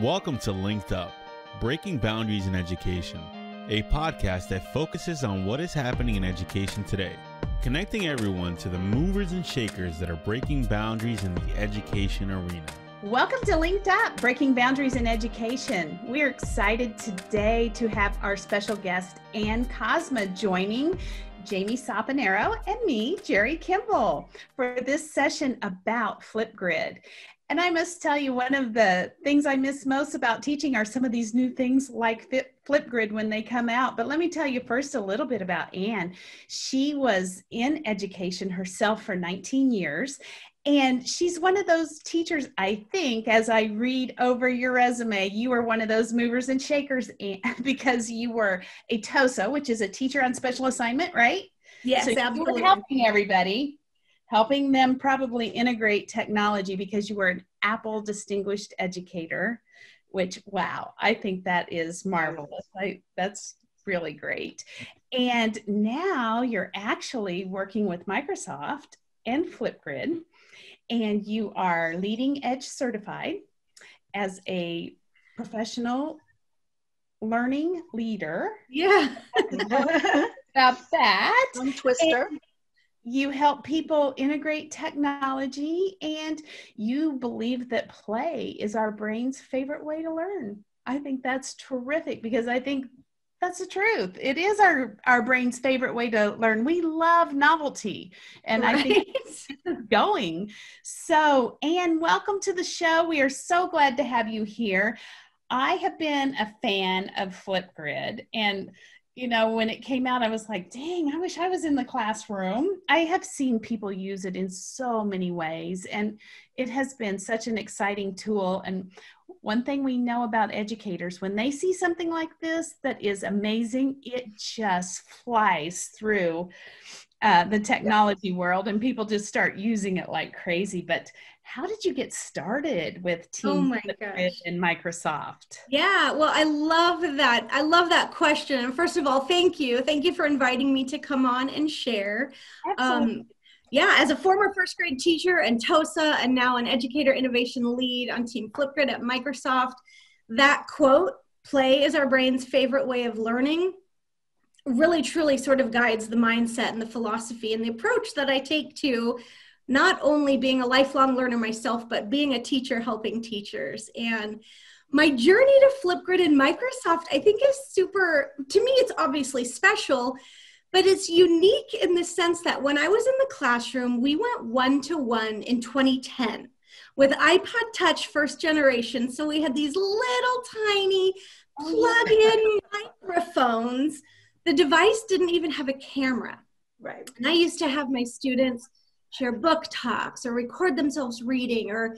Welcome to LinkedUp, Breaking Boundaries in Education, a podcast that focuses on what is happening in education today, connecting everyone to the movers and shakers that are breaking boundaries in the education arena. Welcome to LinkedUp, Breaking Boundaries in Education. We're excited today to have our special guest, Ann Cosma, joining Jamie Saponaro and me, Jerry Kimball, for this session about Flipgrid. And I must tell you, one of the things I miss most about teaching are some of these new things like Flipgrid when they come out. But let me tell you first a little bit about Ann. She was in education herself for 19 years. And she's one of those teachers, I think, as I read over your resume, you were one of those movers and shakers because you were a TOSA, which is a teacher on special assignment, right? Yes, so absolutely. You were helping everybody, helping them probably integrate technology because you were an Apple Distinguished Educator, which, wow, I think that is marvelous. That's really great. And now you're actually working with Microsoft and Flipgrid, and you are leading edge certified as a professional learning leader. Yeah. About that. Tongue twister. And you help people integrate technology, and you believe that play is our brain's favorite way to learn. I think that's terrific because I think that's the truth. It is our brain's favorite way to learn. We love novelty, and right. I think this is going. So, Ann, welcome to the show. We are so glad to have you here. I have been a fan of Flipgrid, and you know, when it came out, I was like, dang, I wish I was in the classroom. I have seen people use it in so many ways, and it has been such an exciting tool. And one thing we know about educators, when they see something like this that is amazing, it just flies through the technology world, and people just start using it like crazy. But how did you get started with Team Flipgrid and Microsoft? Yeah, well, I love that. I love that question. And first of all, thank you. Thank you for inviting me to come on and share. Yeah, as a former first grade teacher and TOSA, and now an educator innovation lead on Team Flipgrid at Microsoft, that quote, "Play is our brain's favorite way of learning," really truly sort of guides the mindset and the philosophy and the approach that I take to not only being a lifelong learner myself, but being a teacher helping teachers. And my journey to Flipgrid and Microsoft, I think, is super, to me, it's obviously special, but it's unique in the sense that when I was in the classroom, we went one-to-one in 2010 with iPod Touch first generation. So we had these little tiny plug-in microphones. The device didn't even have a camera. Right. And I used to have my students share book talks or record themselves reading or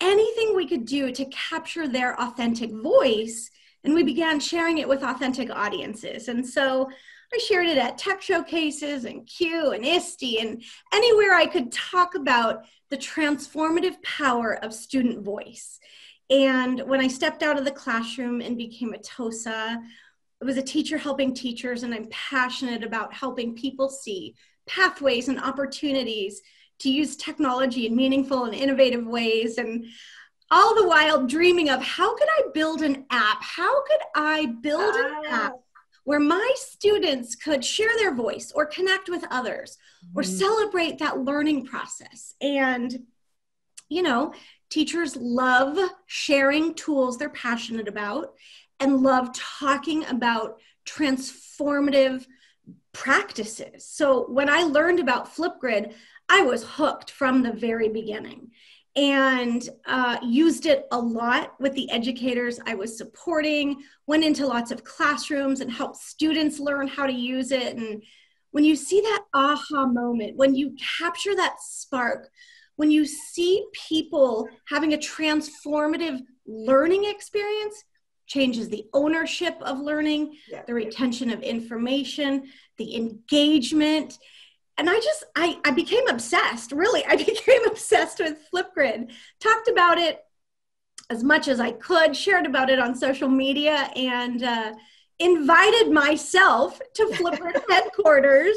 anything we could do to capture their authentic voice. And we began sharing it with authentic audiences. And so I shared it at tech showcases and Q and ISTE and anywhere I could talk about the transformative power of student voice. And when I stepped out of the classroom and became a TOSA, I was a teacher helping teachers, and I'm passionate about helping people see pathways and opportunities to use technology in meaningful and innovative ways, and all the while dreaming of how could I build an app? How could I build an app where my students could share their voice or connect with others or celebrate that learning process? And, you know, teachers love sharing tools they're passionate about and love talking about transformative practices. So when I learned about Flipgrid, I was hooked from the very beginning and used it a lot with the educators I was supporting, went into lots of classrooms and helped students learn how to use it. And when you see that aha moment, when you capture that spark, when you see people having a transformative learning experience, changes the ownership of learning, the retention of information, the engagement. And I became obsessed, really. I became obsessed with Flipgrid, talked about it as much as I could, shared about it on social media, and invited myself to Flipgrid headquarters.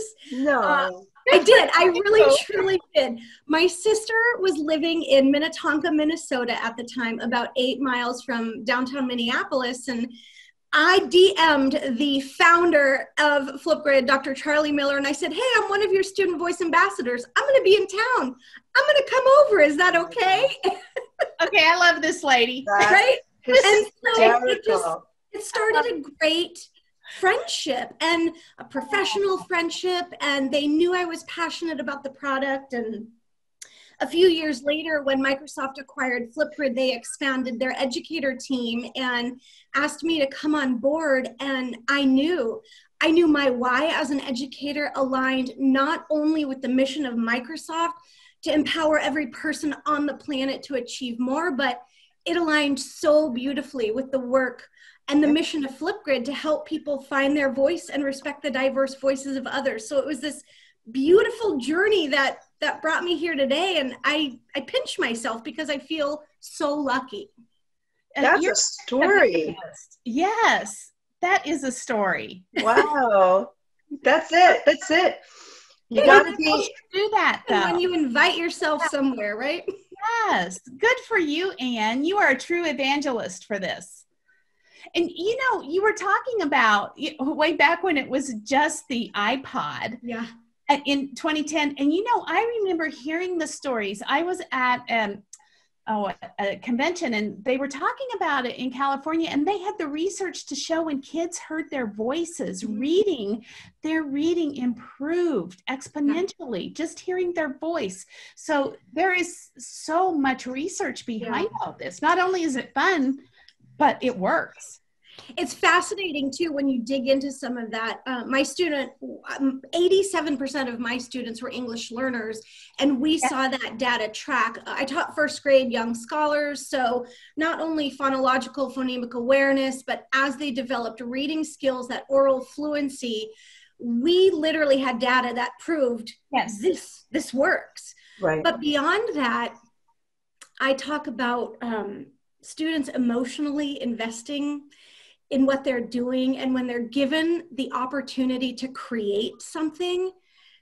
I did. I really, truly did. My sister was living in Minnetonka, Minnesota at the time, about 8 miles from downtown Minneapolis. And I DM'd the founder of Flipgrid, Dr. Charlie Miller, and I said, hey, I'm one of your student voice ambassadors. I'm going to be in town. I'm going to come over. Is that okay? Okay, I love this lady. Right? And so it started a great friendship and a professional friendship, and they knew I was passionate about the product. And a few years later, when Microsoft acquired Flipgrid, they expanded their educator team and asked me to come on board. And I knew my why as an educator aligned not only with the mission of Microsoft to empower every person on the planet to achieve more, but it aligned so beautifully with the work and the mission of Flipgrid to help people find their voice and respect the diverse voices of others. So it was this beautiful journey that brought me here today. And I pinch myself because I feel so lucky. That's a story. Yes, that is a story. Wow. That's it. That's it. You gotta do that though. When you invite yourself somewhere, right? Yes. Good for you, Anne. You are a true evangelist for this. And you know, you were talking about way back when it was just the iPod. Yeah. In 2010. And you know, I remember hearing the stories. I was at a convention and they were talking about it in California, and they had the research to show when kids heard their voices reading, their reading improved exponentially, just hearing their voice. So there is so much research behind all this. Not only is it fun, but it works. It's fascinating too when you dig into some of that. My student, 87% of my students were English learners, and we saw that data track. I taught first grade young scholars, so not only phonological, phonemic awareness, but as they developed reading skills, that oral fluency, we literally had data that proved this works. Right. But beyond that, I talk about students emotionally investing in what they're doing, and when they're given the opportunity to create something,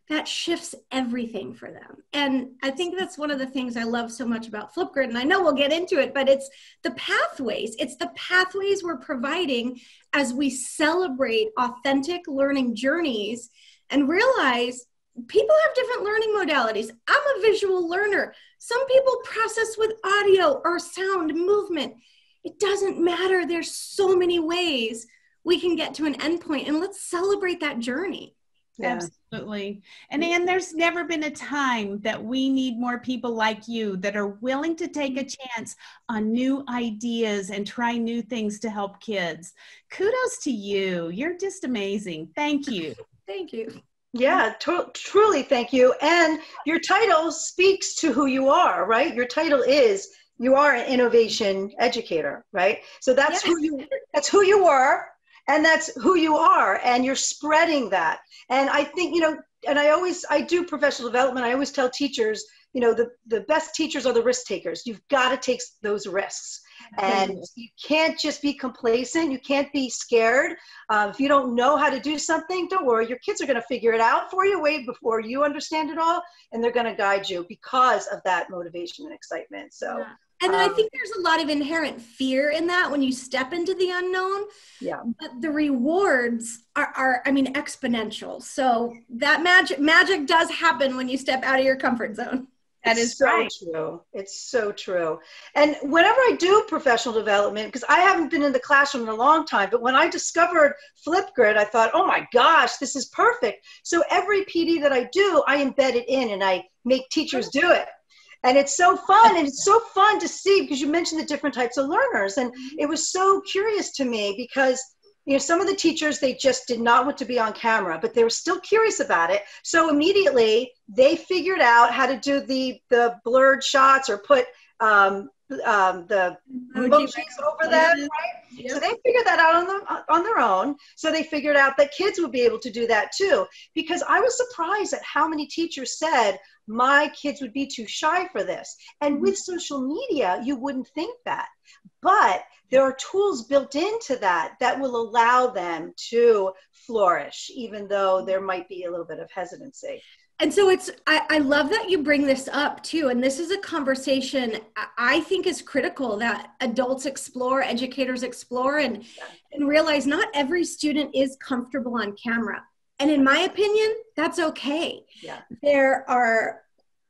that shifts everything for them. And I think that's one of the things I love so much about Flipgrid, and I know we'll get into it, but it's the pathways. It's the pathways we're providing as we celebrate authentic learning journeys and realize people have different learning modalities. I'm a visual learner. Some people process with audio or sound, movement. It doesn't matter. There's so many ways we can get to an endpoint, and let's celebrate that journey. Yeah. Absolutely. And Anne, there's never been a time that we need more people like you that are willing to take a chance on new ideas and try new things to help kids. Kudos to you. You're just amazing. Thank you. Thank you. Yeah, truly thank you. And your title speaks to who you are, right? Your title is, you are an innovation educator, right? So that's who you were, and that's who you are, and you're spreading that. And I think, you know, and I do professional development. I always tell teachers, you know, the best teachers are the risk takers. You've got to take those risks. And you can't just be complacent. You can't be scared. If you don't know how to do something, don't worry. Your kids are going to figure it out for you way before you understand it all. And they're going to guide you because of that motivation and excitement. So. Yeah. And I think there's a lot of inherent fear in that when you step into the unknown. Yeah. But the rewards are I mean, exponential. So that magic does happen when you step out of your comfort zone. That is so true. It's so true. And whenever I do professional development, because I haven't been in the classroom in a long time, but when I discovered Flipgrid, I thought, oh my gosh, this is perfect. So every PD that I do, I embed it in and I make teachers do it. And it's so fun, and it's so fun to see, because you mentioned the different types of learners, and it was so curious to me because, you know, some of the teachers, they just did not want to be on camera, but they were still curious about it. So immediately they figured out how to do the blurred shots or put the emojis over them, right? Yep. So they figured that out on their own. So they figured out that kids would be able to do that too, because I was surprised at how many teachers said, my kids would be too shy for this. And with social media, you wouldn't think that. But there are tools built into that will allow them to flourish, even though there might be a little bit of hesitancy. And so I love that you bring this up too. And this is a conversation I think is critical that adults explore, educators explore, and realize not every student is comfortable on camera. And in my opinion, that's okay. Yeah. There are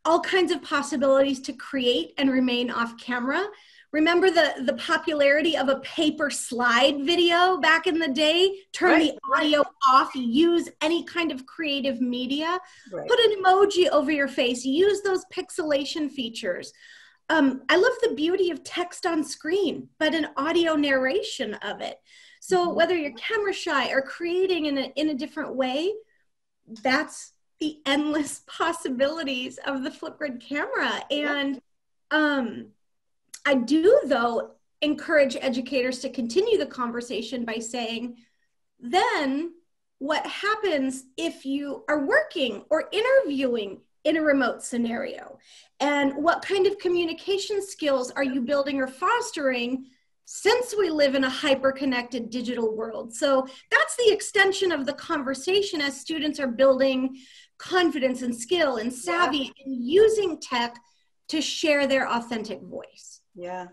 all kinds of possibilities to create and remain off camera. Remember the popularity of a paper slide video back in the day? Turn the audio off, use any kind of creative media, put an emoji over your face, use those pixelation features. I love the beauty of text on screen, but an audio narration of it. So whether you're camera shy or creating in a different way, that's the endless possibilities of the Flipgrid camera. And I do, though, encourage educators to continue the conversation by saying, then what happens if you are working or interviewing in a remote scenario? And what kind of communication skills are you building or fostering since we live in a hyper-connected digital world? So that's the extension of the conversation as students are building confidence and skill and savvy in using tech to share their authentic voice. Yeah.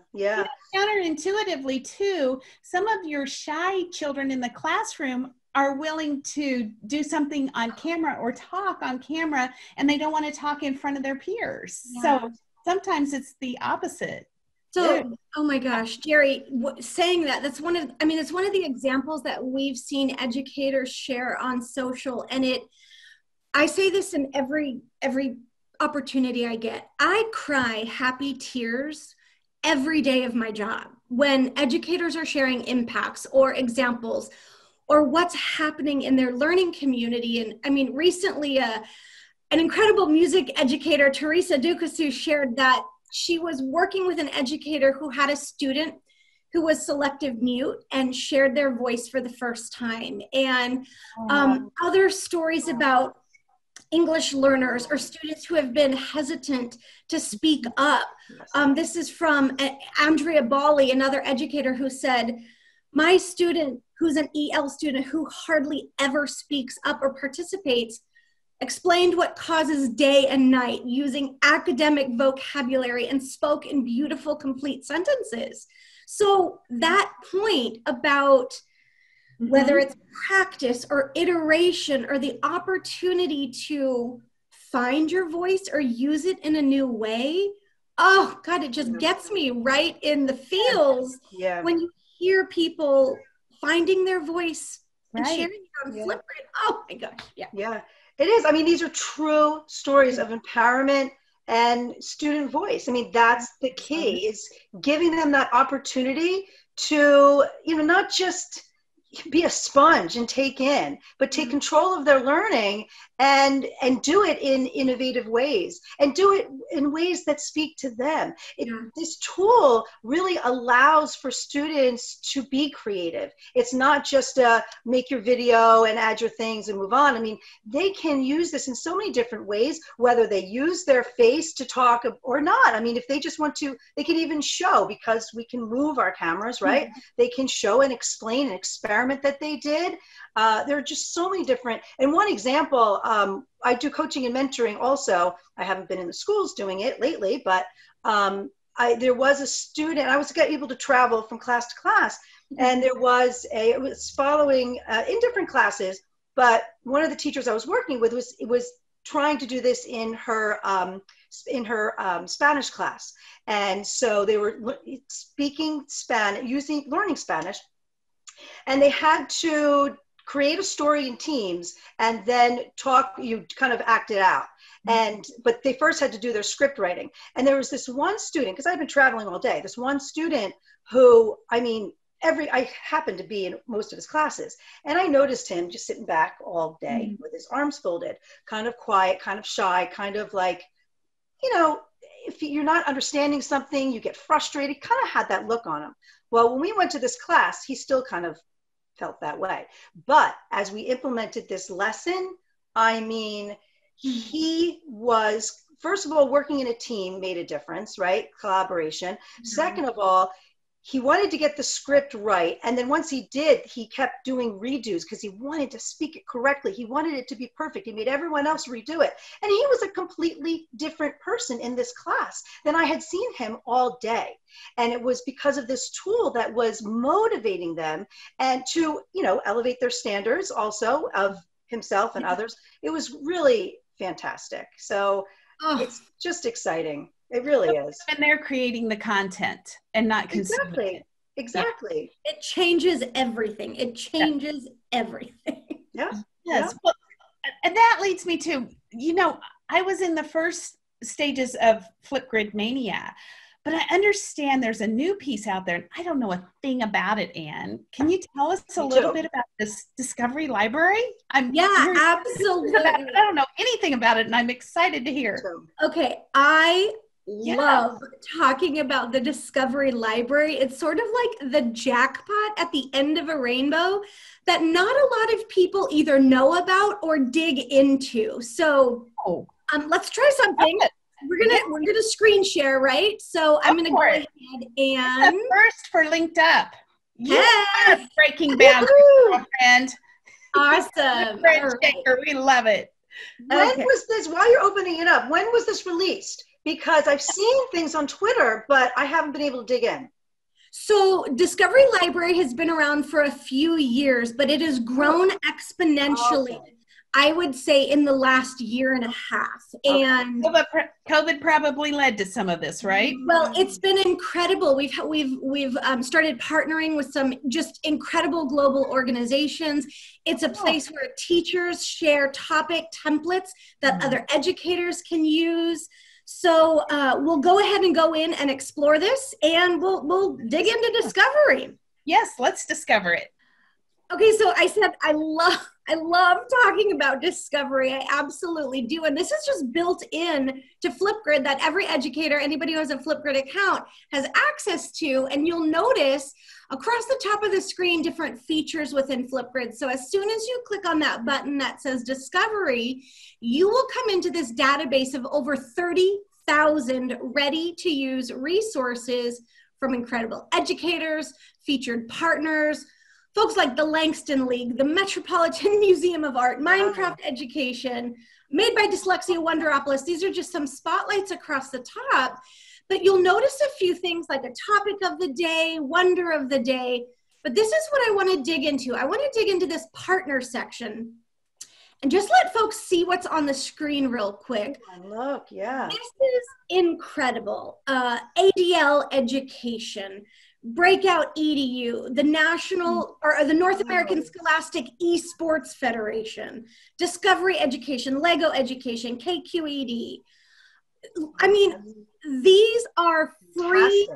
Counterintuitively too, some of your shy children in the classroom are willing to do something on camera or talk on camera, and they don't want to talk in front of their peers. So sometimes it's the opposite. So, oh my gosh, Jerry, saying that, it's one of the examples that we've seen educators share on social. And I say this in every opportunity I get. I cry happy tears every day of my job when educators are sharing impacts or examples or what's happening in their learning community. And I mean, recently, an incredible music educator, Teresa Ducasu, shared that she was working with an educator who had a student who was selective mute and shared their voice for the first time. And other stories about English learners or students who have been hesitant to speak up. This is from Andrea Bali, another educator, who said, my student, who's an EL student who hardly ever speaks up or participates, explained what causes day and night using academic vocabulary and spoke in beautiful, complete sentences. So that point about whether it's practice or iteration or the opportunity to find your voice or use it in a new way, oh God, it just gets me right in the feels when you hear people finding their voice and sharing it on Flipgrid. Oh my gosh, Yeah, it is. I mean, these are true stories of empowerment and student voice. I mean, that's the key, is giving them that opportunity to, not just be a sponge and take in, but take control of their learning and do it in innovative ways and do it in ways that speak to them. This tool really allows for students to be creative. It's not just make your video and add your things and move on. I mean, they can use this in so many different ways, whether they use their face to talk or not. I mean, if they just want to, they can even show, because we can move our cameras, right? They can show and explain and experiment that they did. There are just so many different, and one example, I do coaching and mentoring also. I haven't been in the schools doing it lately, but there was a student, I was able to travel from class to class, and it was following in different classes, but one of the teachers I was working with was trying to do this in her Spanish class. And so they were speaking Spanish, learning Spanish, and they had to create a story in teams and then you kind of act it out. But they first had to do their script writing. And there was this one student, because I've been traveling all day, this one student who, I mean, I happened to be in most of his classes, and I noticed him just sitting back all day with his arms folded, kind of quiet, kind of shy, kind of like, if you're not understanding something, you get frustrated, kind of had that look on him. Well, when we went to this class, he still kind of felt that way. But as we implemented this lesson, I mean, he was, first of all, working in a team made a difference, right? Collaboration. Second of all, he wanted to get the script right. And then once he did, he kept doing redos because he wanted to speak it correctly. He wanted it to be perfect. He made everyone else redo it. And he was a completely different person in this class than I had seen him all day. And it was because of this tool that was motivating them and to, you know, elevate their standards also of himself and others. It was really fantastic. So it's just exciting. It really is. And they're creating the content and not consuming it. Exactly. Yeah. It changes everything. It changes everything. Yeah. Yes. Well, and that leads me to, you know, I was in the first stages of Flipgrid Mania, but I understand there's a new piece out there and I don't know a thing about it, Anne. Can you tell us a little bit about this Discovery Library? Yeah, absolutely. I don't know anything about it and I'm excited to hear. Okay, I love talking about the Discovery Library. It's sort of like the jackpot at the end of a rainbow that not a lot of people either know about or dig into. So let's try something. We're gonna screen share, right? So I'm gonna go ahead and first for LinkedUp. Yes, breaking boundaries, friend. Awesome. Shaker, we love it. When was this? While you're opening it up, when was this released? Because I've seen things on Twitter, but I haven't been able to dig in. So Discovery Library has been around for a few years, but it has grown exponentially. Okay. I would say in the last year and a half. Okay. And COVID probably led to some of this, right? Well, it's been incredible. We've started partnering with some just incredible global organizations. It's a place where teachers share topic templates that other educators can use. So we'll go ahead and go in and explore this, and we'll dig into Discovery. Yes, let's discover it. Okay, so I said I love talking about Discovery. I absolutely do. And this is just built in to Flipgrid that every educator, anybody who has a Flipgrid account, has access to. And you'll notice across the top of the screen different features within Flipgrid. So as soon as you click on that button that says Discovery, you will come into this database of over 30,000 ready-to-use resources from incredible educators, featured partners, folks like the Langston League, the Metropolitan Museum of Art, Minecraft Education, Made by Dyslexia Wonderopolis. These are just some spotlights across the top, but you'll notice a few things like a topic of the day, wonder of the day, but this is what I want to dig into. I want to dig into this partner section and just let folks see what's on the screen real quick. Look, yeah. This is incredible. ADL Education, Breakout EDU, the National or the North American Scholastic Esports Federation, Discovery Education, Lego Education, KQED. I mean, these are free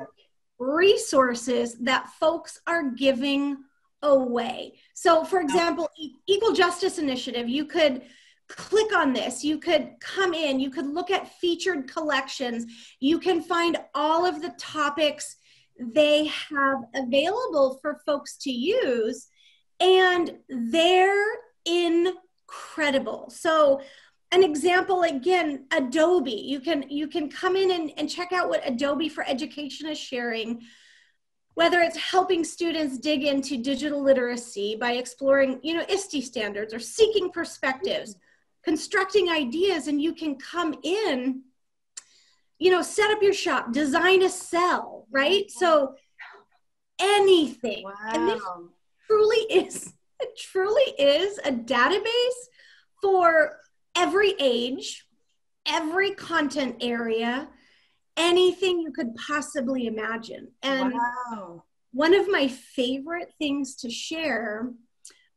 resources that folks are giving away. So for example, Equal Justice Initiative, you could click on this, you could come in, you could look at featured collections, you can find all of the topics they have available for folks to use, and they're incredible. So an example, again, Adobe, you can come in and check out what Adobe for Education is sharing, whether it's helping students dig into digital literacy by exploring, ISTE standards or seeking perspectives, constructing ideas, and you can come in, set up your shop, design a cell, right? So anything. Wow. And this truly is a database for every age, every content area, anything you could possibly imagine. And one of my favorite things to share,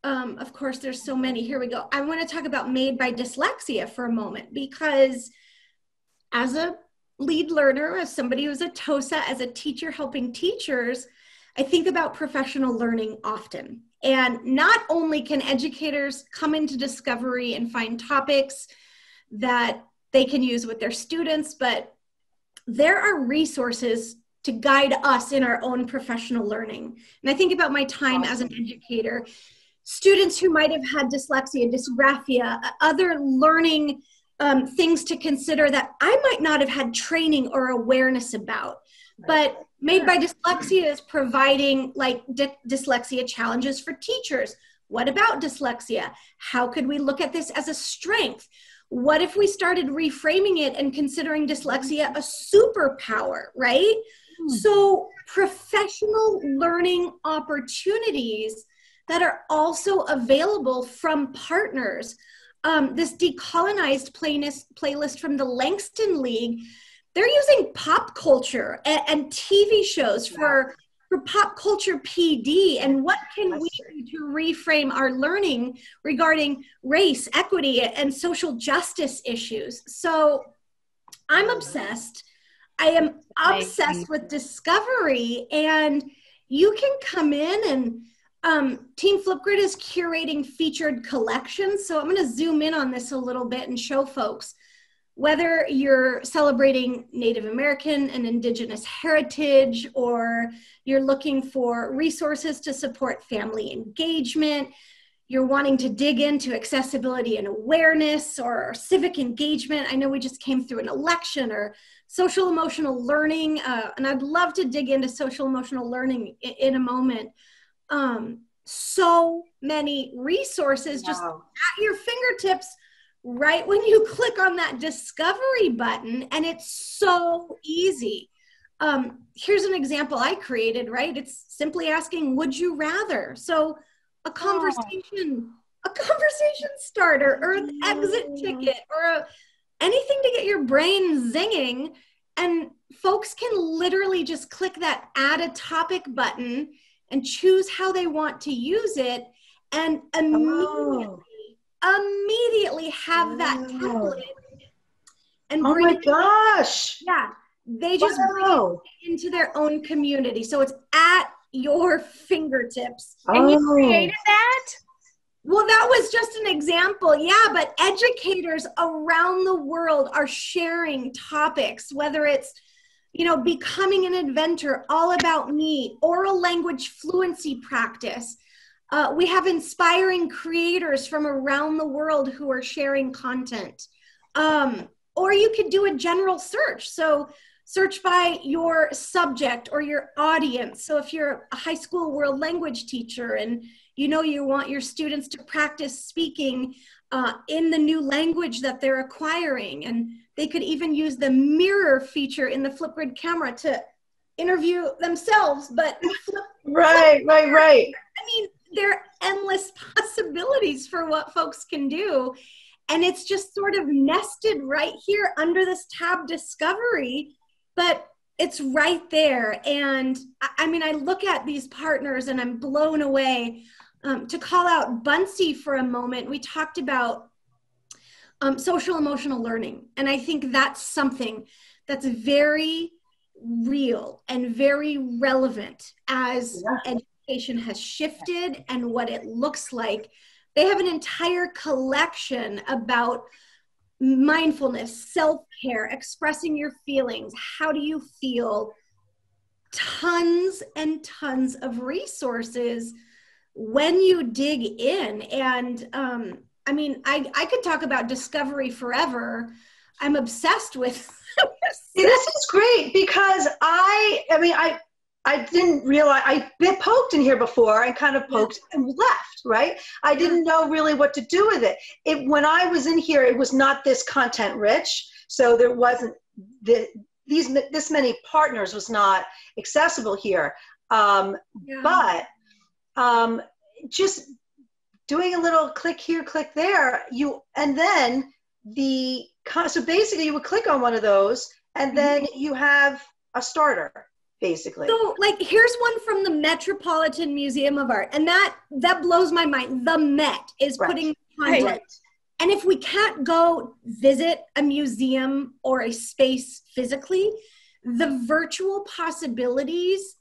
of course, there's so many. Here we go. I want to talk about Made by Dyslexia for a moment, because as a lead learner, as somebody who's a TOSA, as a teacher helping teachers, I think about professional learning often. And not only can educators come into Discovery and find topics that they can use with their students, but there are resources to guide us in our own professional learning. And I think about my time as an educator, students who might have had dyslexia, dysgraphia, other learning things to consider that I might not have had training or awareness about. But Made by Dyslexia is providing like dyslexia challenges for teachers. What about dyslexia? How could we look at this as a strength? What if we started reframing it and considering dyslexia a superpower, right? So professional learning opportunities that are also available from partners. This decolonized playlist from the Langston League, they're using pop culture and TV shows for pop culture PD, and what can we do to reframe our learning regarding race, equity, and social justice issues. So I'm obsessed. I am obsessed with discovery, and you can come in and Team Flipgrid is curating featured collections. So I'm going to zoom in on this a little bit and show folks whether you're celebrating Native American and Indigenous heritage, or you're looking for resources to support family engagement, you're wanting to dig into accessibility and awareness or civic engagement. I know we just came through an election, or social emotional learning, and I'd love to dig into social emotional learning in a moment. So many resources just at your fingertips right when you click on that discovery button, and it's so easy. Here's an example I created, right? It's simply asking, would you rather? So a conversation starter, or an exit ticket, or anything to get your brain zinging. And folks can literally just click that add a topic button and choose how they want to use it, and immediately have that template and bring my gosh. They just bring it into their own community. So it's at your fingertips. And you created that? Well, that was just an example. Yeah, but educators around the world are sharing topics, whether it's, you know, becoming an inventor, all about me, oral language fluency practice. We have inspiring creators from around the world who are sharing content. Or you could do a general search. So search by your subject or your audience. So if you're a high school world language teacher and you know you want your students to practice speaking in the new language that they're acquiring, and they could even use the mirror feature in the Flipgrid camera to interview themselves, but right. I mean, there are endless possibilities for what folks can do. And it's just sort of nested right here under this tab discovery, but it's right there. And I mean, I look at these partners and I'm blown away. To call out Bunsey for a moment, we talked about social emotional learning. And I think that's something that's very real and very relevant as education has shifted and what it looks like. They have an entire collection about mindfulness, self-care, expressing your feelings. How do you feel? Tons and tons of resources when you dig in. And I mean, I could talk about discovery forever. I'm obsessed with this is great, because I didn't realize, I've been poked in here before and kind of poked and left, right? I didn't know really what to do with it. When I was in here, it was not this content rich. So there wasn't this many partners was not accessible here. But just doing a little click here, click there, and then so basically you would click on one of those and then you have a starter, basically. So like, here's one from the Metropolitan Museum of Art, and that blows my mind. The Met is putting content. Right. And if we can't go visit a museum or a space physically, the virtual possibilities,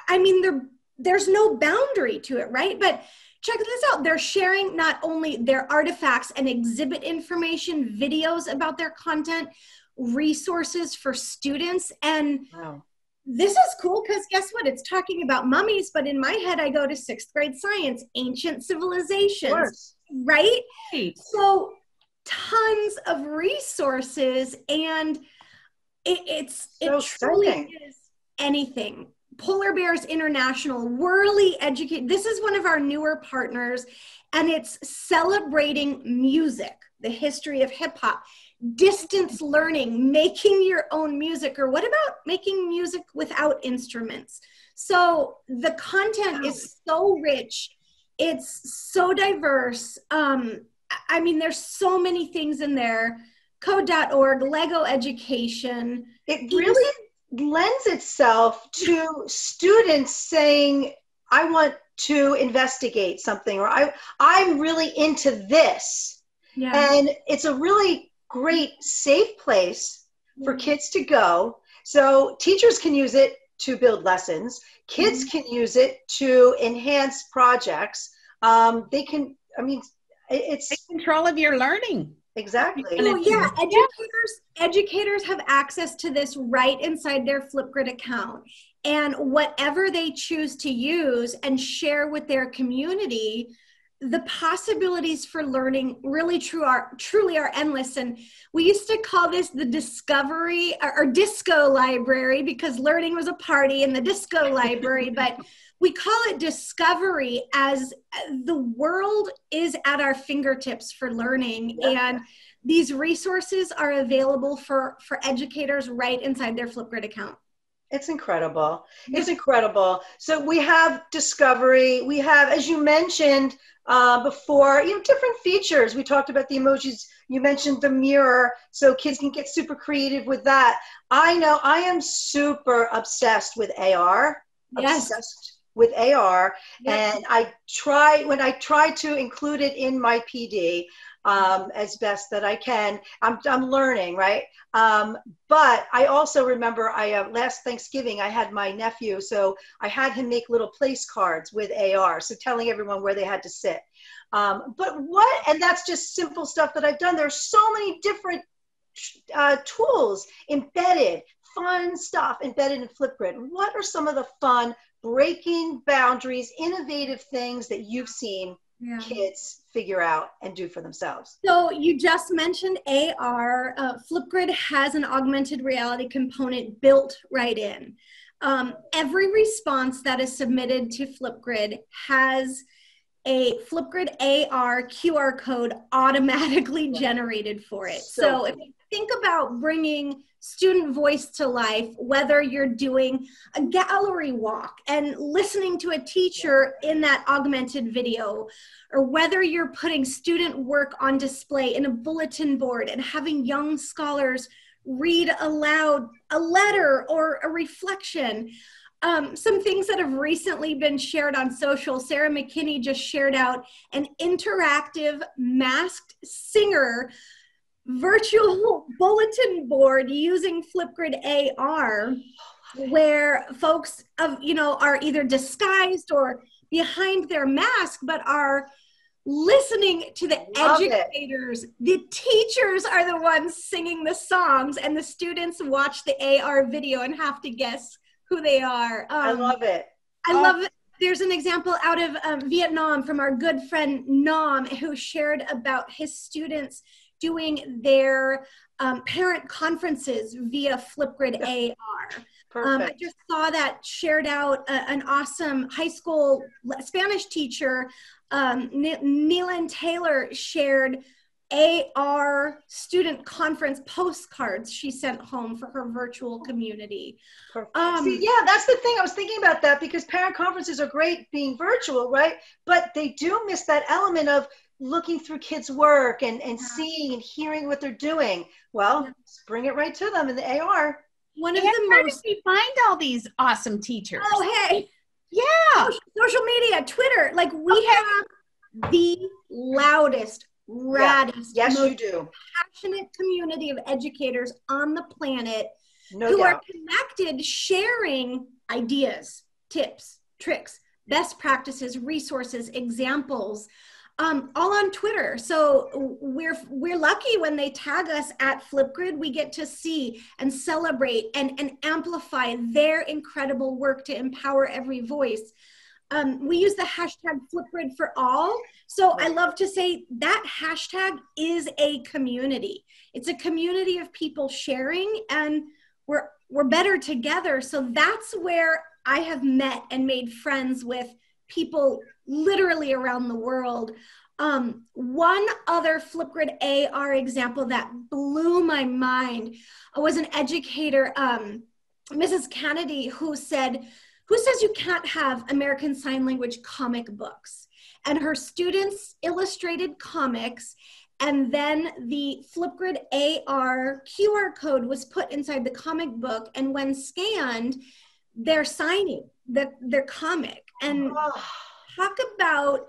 I mean, there's no boundary to it, right? But check this out. They're sharing not only their artifacts and exhibit information, videos about their content, resources for students. And this is cool because guess what? It's talking about mummies, but in my head, I go to 6th grade science, ancient civilizations, right? So tons of resources, and it truly is anything. Polar Bears International, Whirly Educate. This is one of our newer partners, and it's celebrating music, the history of hip hop, distance learning, making your own music, or what about making music without instruments? So the content is so rich. It's so diverse. I mean, there's so many things in there. Code.org, Lego Education. It really lends itself to students saying, I want to investigate something, or I'm really into this. Yeah. And it's a really great, safe place for kids to go. So teachers can use it to build lessons. Kids can use it to enhance projects. They can, I mean, it's take control of your learning. Exactly. Oh yeah, educators have access to this right inside their Flipgrid account. And whatever they choose to use and share with their community, the possibilities for learning really truly are endless. And we used to call this the discovery or disco library, because learning was a party in the disco library, but we call it discovery as the world is at our fingertips for learning. And these resources are available for educators right inside their Flipgrid account. It's incredible. It's incredible. So we have discovery. We have, as you mentioned before, different features. We talked about the emojis. You mentioned the mirror, so kids can get super creative with that. I know I am super obsessed with AR. Yes. Obsessed with AR, and when I try to include it in my PD as best that I can. I'm learning, right? But I also remember last Thanksgiving I had my nephew, so I had him make little place cards with AR, so telling everyone where they had to sit. And that's just simple stuff that I've done. There's so many different tools embedded, fun stuff embedded in Flipgrid. What are some of the fun, breaking boundaries, innovative things that you've seen kids figure out and do for themselves? So you just mentioned AR. Flipgrid has an augmented reality component built right in. Every response that is submitted to Flipgrid has a Flipgrid AR QR code automatically generated for it. So if you think about bringing student voice to life, whether you're doing a gallery walk and listening to a teacher in that augmented video, or whether you're putting student work on display in a bulletin board and having young scholars read aloud a letter or a reflection. Some things that have recently been shared on social. Sarah McKinney just shared out an interactive masked singer virtual bulletin board using Flipgrid AR, where folks are either disguised or behind their mask, but are listening to the educators. The teachers are the ones singing the songs, and the students watch the AR video and have to guess who they are. I love it. I love it. There's an example out of Vietnam from our good friend Nam, who shared about his students doing their parent conferences via Flipgrid AR. I just saw that shared out. An awesome high school Spanish teacher, Neelan Taylor, shared AR student conference postcards she sent home for her virtual community. See, that's the thing. I was thinking about that, because parent conferences are great being virtual, right? But they do miss that element of looking through kids' work and seeing and hearing what they're doing. Well, bring it right to them in the AR. One of the Where did we find all these awesome teachers? Oh, hey. Yeah. Social media, Twitter. Like, we have the loudest, raddest, most passionate community of educators on the planet who are connected, sharing ideas, tips, tricks, best practices, resources, examples, all on Twitter. So we're lucky when they tag us at Flipgrid. We get to see and celebrate and amplify their incredible work to empower every voice. We use the hashtag Flipgrid for all. So I love to say that hashtag is a community. It's a community of people sharing, and we're better together. So that's where I have met and made friends with people literally around the world. One other Flipgrid AR example that blew my mind was an educator, Mrs. Kennedy, who said, "Who says you can't have American Sign Language comic books?" And her students illustrated comics, and then the Flipgrid AR QR code was put inside the comic book, and when scanned, they're signing their comic. And talk about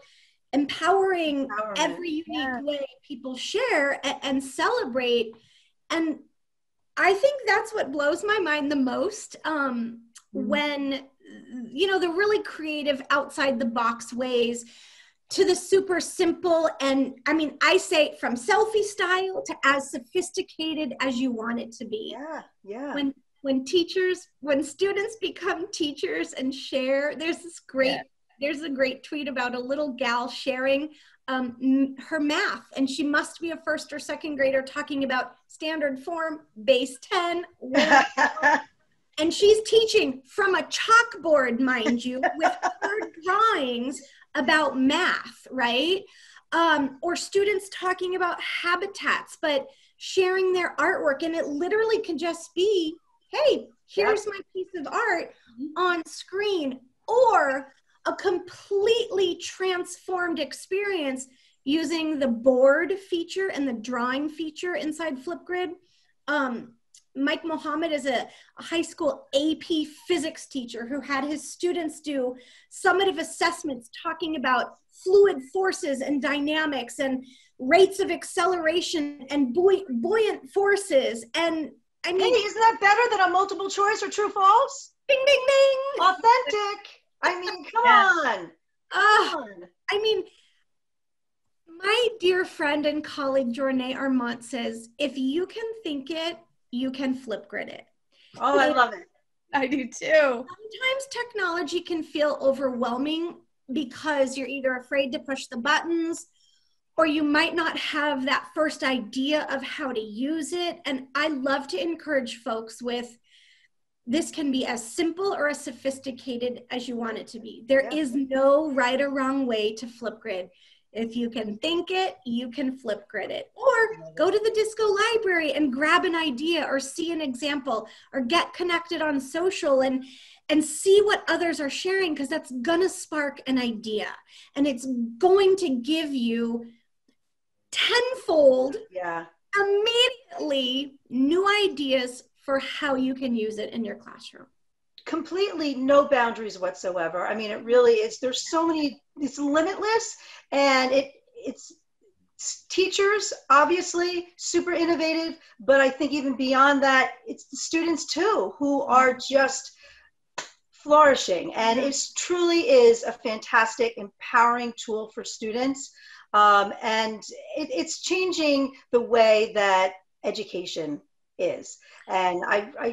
empowering every unique way people share and celebrate. And I think that's what blows my mind the most, when, you know, the really creative outside the box ways to the super simple. And I mean, I say from selfie style to as sophisticated as you want it to be. Yeah. When students become teachers and share, there's a great tweet about a little gal sharing her math, and she must be a first or second grader, talking about standard form, base 10, and she's teaching from a chalkboard, mind you, with her drawings about math, right? Or students talking about habitats, but sharing their artwork, and it literally can just be, hey, here's my piece of art on screen, or a completely transformed experience using the board feature and the drawing feature inside Flipgrid. Mike Mohammed is a high school AP physics teacher who had his students do summative assessments talking about fluid forces and dynamics and rates of acceleration and buoyant forces. And I mean, hey, isn't that better than a multiple choice or true false? Ding, ding, ding. Authentic. I mean, come on. I mean, my dear friend and colleague, Jornay Armont, says, if you can think it, you can Flipgrid it. Oh, I love it. I do too. Sometimes technology can feel overwhelming because you're either afraid to push the buttons, or you might not have that first idea of how to use it. And I love to encourage folks with, this can be as simple or as sophisticated as you want it to be. There is no right or wrong way to Flipgrid. If you can think it, you can Flipgrid it. Or go to the Disco library and grab an idea or see an example, or get connected on social and see what others are sharing, because that's gonna spark an idea. And it's going to give you tenfold, immediately, new ideas for how you can use it in your classroom. Completely no boundaries whatsoever. I mean, it really is. There's so many, it's limitless, and it's teachers, obviously super innovative, but I think even beyond that, it's the students too, who are just flourishing. And it truly is a fantastic, empowering tool for students. And it's changing the way that education is. And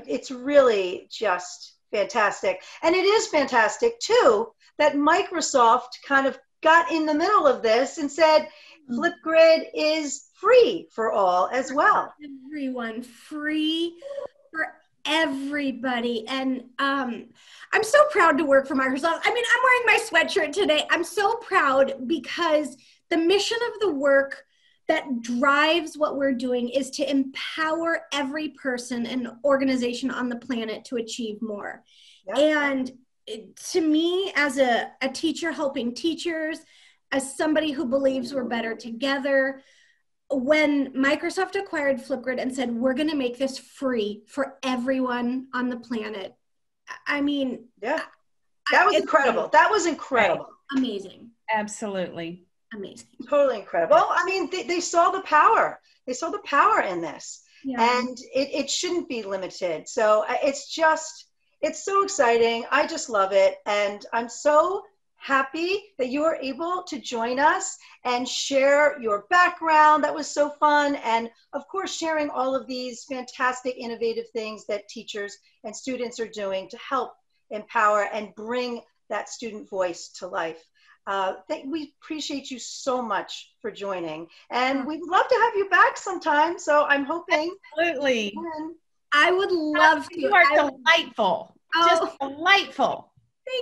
it's really just fantastic. And it is fantastic too that Microsoft kind of got in the middle of this and said Flipgrid is free for all as well. Everyone, free for everybody. And I'm so proud to work for Microsoft. I mean, I'm wearing my sweatshirt today. I'm so proud because the mission of the work that drives what we're doing is to empower every person and organization on the planet to achieve more. And to me, as a teacher helping teachers, as somebody who believes we're better together, when Microsoft acquired Flipgrid and said, we're going to make this free for everyone on the planet, I mean, that was incredible. That was incredible. Amazing. Absolutely. Amazing. Totally incredible. Well, I mean, they saw the power. They saw the power in this. And it shouldn't be limited. So it's so exciting. I just love it. And I'm so happy that you were able to join us and share your background. That was so fun. And of course, sharing all of these fantastic, innovative things that teachers and students are doing to help empower and bring that student voice to life. We appreciate you so much for joining, and we'd love to have you back sometime. So I'm hoping. Absolutely. I would love to. You are delightful. Just delightful.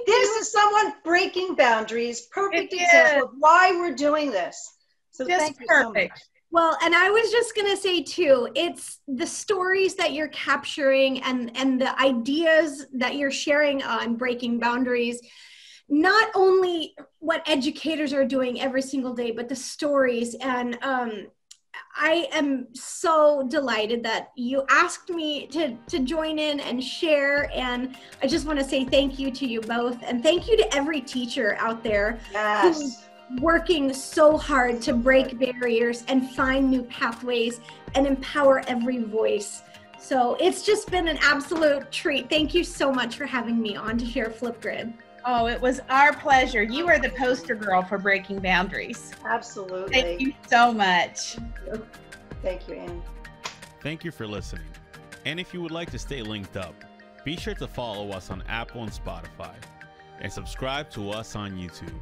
This is someone breaking boundaries. Perfect example of why we're doing this. So thank you so much. Well, and I was just going to say too, it's the stories that you're capturing and the ideas that you're sharing on breaking boundaries. Not only what educators are doing every single day, but the stories. And I am so delighted that you asked me to join in and share. And I just want to say thank you to you both. And thank you to every teacher out there who's working so hard to break barriers and find new pathways and empower every voice. So it's just been an absolute treat. Thank you so much for having me on to share Flipgrid. Oh, it was our pleasure. You are the poster girl for breaking boundaries. Absolutely. Thank you so much. Thank you, Anne. Thank you for listening. And if you would like to stay linked up, be sure to follow us on Apple and Spotify and subscribe to us on YouTube.